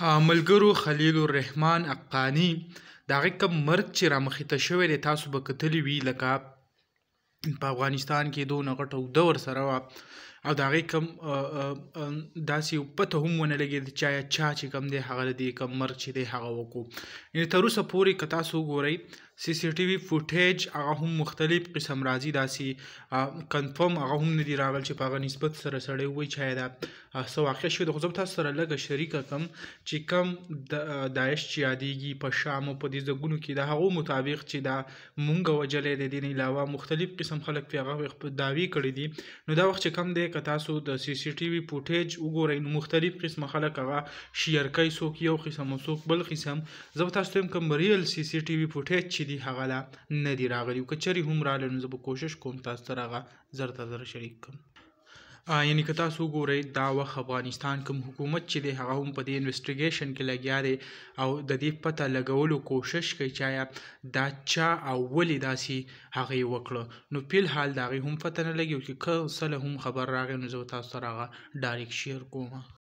ملګرو خلیل الرحمن حقانی د هغې کوم مرګ چې رامخې ته شوی دی تاسو به کتلی وي لکه په افغانستان کې دونه غټه اوږده ورسره وه او د هغې کوم داسې یو پته هم ونه لګېده چې چا چې کوم دی هغه د دې کوم مرګ چې دی هغه وکړو یعنې تر اوسه پورې که تاسو وګورئ سی سی ټي وي فوټیج هغه هم مختلف قسم راځي داسې کنفرم هغه هم نه دي راغلی چې په هغه نسبت سره سړی ووایي چې دا څه واقع شوی ده خو زه به تاسو سره لږه شریکه کړم چې کوم داعش چې یادېږي په شام او په دې ځایونو کې د هغو مطابق چې دا مونږ وجلی دی دې نه علاوه مختلف قسم خلک پرې هغه دعوې کړي دي نو دا وخت چې کوم دی که تاسو د سی سی ټي وي فوټیج وګورئ نو مختلف قسمه خلک هغه شیر کوي څوک یو قسم او څوک بل قسم زه به تاسو ته کوم ریل سی سی ټي وي فوټیج چې دی هغه لا نه دی راغلی که چېرې هم راغلی نو زه به کوشش کوم تاسو سره هغه زر ته زر شریک کړم یعنی که تاسو وګورئ دا وخت افغانستان کوم حکومت چې دی هغه هم په دې انویسټیګیشن کې لګیا دی او د دې پته لګولو کوشش کوي چې آیا دا چا او ولې داسې هغې وکړه نو فی الحال د هغې هم پته نه لګي چې که څه له هم خبر راغی نو زه تاسو سره هغه ډایرکټ شیر کوم